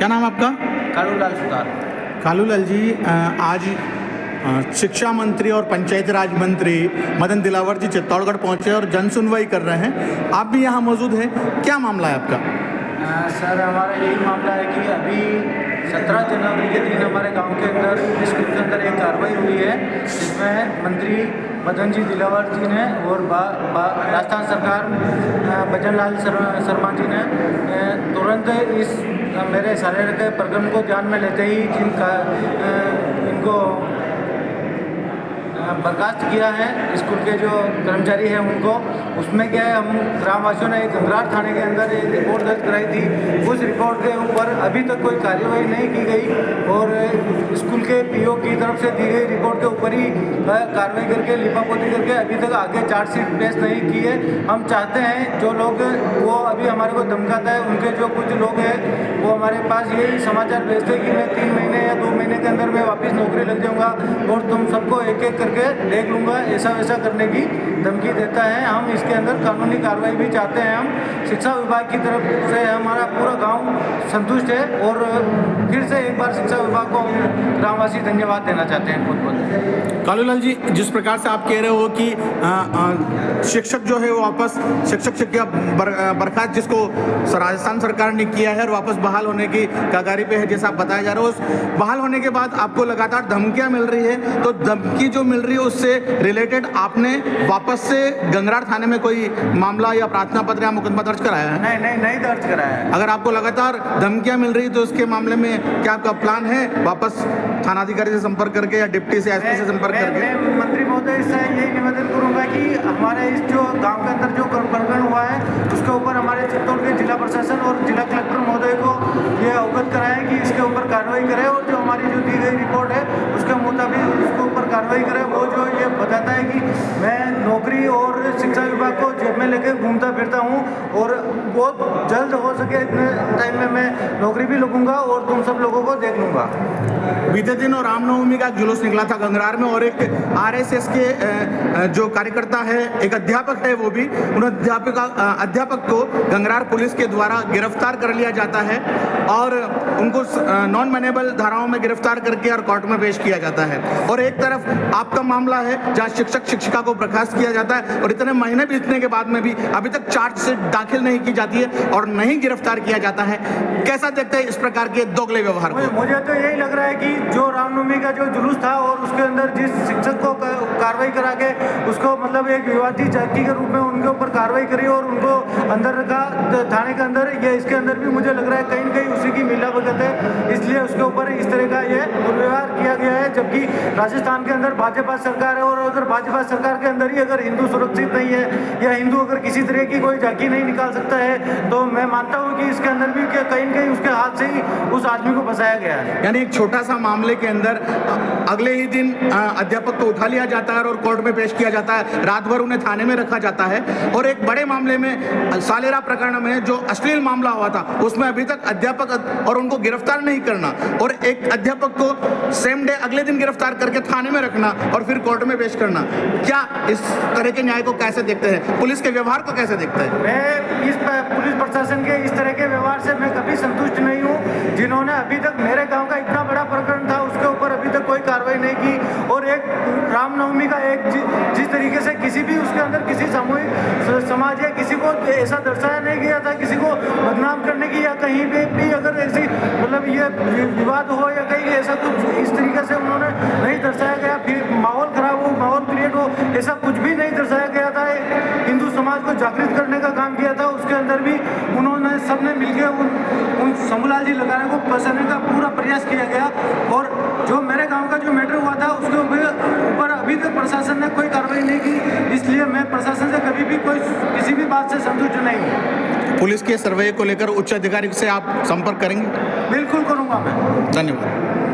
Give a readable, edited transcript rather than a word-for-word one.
क्या नाम है आपका? कालूलाल सुतार। कालूलाल जी, आज शिक्षा मंत्री और पंचायत राज मंत्री मदन दिलावर जी चित्तौड़गढ़ पहुंचे और जन सुनवाई कर रहे हैं। आप भी यहाँ मौजूद हैं, क्या मामला है आपका? सर, हमारा यही मामला है कि अभी 17 जनवरी के दिन हमारे गांव के अंदर स्कूल के अंदर एक कार्रवाई हुई है, जिसमें मंत्री मदन जी दिलावर जी ने और राजस्थान सरकार भजन लाल शर्मा जी ने तुरंत इस मेरे शारीरिक प्रकरण को ध्यान में लेते ही इनको बर्खास्त किया है। स्कूल के जो कर्मचारी हैं उनको, उसमें क्या है, हम ग्रामवासियों ने एक गंगरार थाने के अंदर एक रिपोर्ट दर्ज कराई थी। उस रिपोर्ट के ऊपर अभी तक कोई कार्यवाही नहीं की गई और स्कूल के पीओ की तरफ से दी गई रिपोर्ट के ऊपर ही कार्रवाई करके लिपापोती करके अभी तक आगे चार्जशीट पेश नहीं की है। हम चाहते हैं जो लोग वो अभी हमारे को धमकाता है, उनके जो कुछ लोग हैं वो हमारे पास यही समाचार भेजते हैं कि मैं 3 महीने या 2 महीने के अंदर मैं वापस नौकरी लग जाऊँगा और तुम सबको एक एक करके देख लूँगा, ऐसा वैसा करने की धमकी देता है। हम इसके अंदर कानूनी कार्रवाई भी चाहते हैं। हम शिक्षा विभाग की तरफ से हमारा पूरा गांव संतुष्ट है और फिर से एक बार शिक्षा विभाग को हम ग्रामवासी धन्यवाद देना चाहते हैं। बहुत कालूलाल जी, जिस प्रकार से आप कह रहे हो कि शिक्षक जो है वो वापस शिक्षा बर्खास्त जिसको राजस्थान सरकार ने किया है और वापस बहाल होने की कगारी पे है, जैसा आप बताया जा रहा है, उस बहाल होने के बाद आपको लगातार धमकियां मिल रही है, तो धमकी जो मिल रही है उससे रिलेटेड आपने वापस से गंगरार थाने में कोई मामला या प्रार्थना पत्र या मुकदमा दर्ज कराया है? नहीं दर्ज कराया है। अगर आपको लगातार धमकियां मिल रही तो उसके मामले में क्या आपका प्लान है वापस थानाधिकारी से संपर्क करके या डिप्टी से एसपी से संपर्क करके? मैं मंत्री महोदय से यही निवेदन करूंगा कि हमारे इस जो गांव के अंदर जो प्रकरण हुआ है उसके ऊपर हमारे चित्तौड़ के जिला प्रशासन और जिला कलेक्टर महोदय को ये अवगत कराएं कि इसके ऊपर कार्रवाई करें और जो हमारी जो दी गई रिपोर्ट है उसके मुताबिक उसके ऊपर कार्रवाई करें। वो जो ये बताता है कि मैं नौकरी और शिक्षा विभाग को जेब में लेके घूमता फिरता हूँ और बहुत जल्द हो सके इतने टाइम में मैं नौकरी भी लगूंगा और तुम सब लोगों को देख लूंगा। बीते दिन और रामनवमी का जुलूस निकला था गंगरार में और एक आरएसएस के जो कार्यकर्ता है, एक अध्यापक है, वो भी उन अध्यापक को गंगरार पुलिस के द्वारा गिरफ्तार कर लिया जाता है और उनको नॉन मैनेबल धाराओं में गिरफ्तार करके और कोर्ट में पेश किया जाता है। और एक तरफ आपका मामला है जहाँ शिक्षक शिक्षिका को बर्खास्त किया जाता है और इतने महीने बीतने के बाद में भी अभी तक चार्जशीट दाखिल नहीं की जाती है और नहीं गिरफ्तार किया जाता है। कैसा देखते हैं इस प्रकार के दोगले व्यवहार को? मुझे तो यही लग रहा है कि जो रामनवमी का जो जुलूस था और उसके अंदर जिस शिक्षक को कार्रवाई करा के उसको मतलब एक विवादी जाति के रूप में उनके ऊपर कार्रवाई करी और उनको अंदर रखा थाने के अंदर, ये इसके अंदर भी मुझे लग रहा है कहीं न कहीं उसी की मिलावट है, इसलिए उसके ऊपर इस तरह का ये दुर्व्यवहार किया गया है। जबकि राजस्थान के अंदर भाजपा सरकार है और अगर भाजपा सरकार के अंदर ही अगर हिंदू सुरक्षित नहीं है या हिंदू अगर किसी तरह की कोई झांकी नहीं निकाल सकता है तो मैं मानता हूँ कि इसके अंदर भी कहीं न कहीं उसके हाथ से ही उस आदमी को फंसाया गया है। यानी एक छोटा सा मामले के अंदर अगले ही दिन अध्यापक को उठा लिया जाता है और कोर्ट में पेश किया जाता है, रात भर उन्हें थाने में रखा जाता है और एक बड़े मामले में सालेरा प्रकरण में जो अश्लील मामला हुआ था उसमें अभी तक अध्यापक और उनको गिरफ्तार नहीं करना और एक अध्यापक को सेम डे अगले दिन गिरफ्तार करके थाने में रखना और फिर कोर्ट में पेश करना, क्या इस तरह के न्याय को कैसे देखते हैं? पुलिस के व्यवहार को कैसे देखते हैं? मैं इस पुलिस प्रशासन के इस तरह के व्यवहार से मैं कभी संतुष्ट नहीं हूँ। जिन्होंने अभी तक मेरे गांव का इतना बड़ा प्रकरण था उसके ऊपर अभी तक कोई कार्रवाई नहीं की और एक रामनवमी का एक जिस तरीके से किसी भी उसके अंदर किसी सामूहिक समाज या किसी को ऐसा दर्शाया नहीं गया था किसी को बदनाम करने की या कहीं पे भी अगर ऐसी मतलब ये विवाद हो या कहीं ऐसा कुछ इस तरीके से उन्होंने नहीं दर्शाया गया, फिर माहौल खराब हो, माहौल क्रिएट हो, ऐसा कुछ भी नहीं दर्शाया गया था। हिंदू समाज को जागृत करने का काम किया था, उसके अंदर भी उन्होंने सबने मिलकर उन शंभूलाल जी लगाने को फंसाने का पूरा प्रयास किया गया और जो मेरे गांव का जो मैटर हुआ था उसके ऊपर अभी तक प्रशासन ने कोई कार्रवाई नहीं की, इसलिए मैं प्रशासन से कभी भी किसी भी बात से संतुष्ट नहीं हूँ। पुलिस के सर्वे को लेकर उच्च अधिकारी से आप संपर्क करेंगे? बिल्कुल करूँगा मैं। धन्यवाद।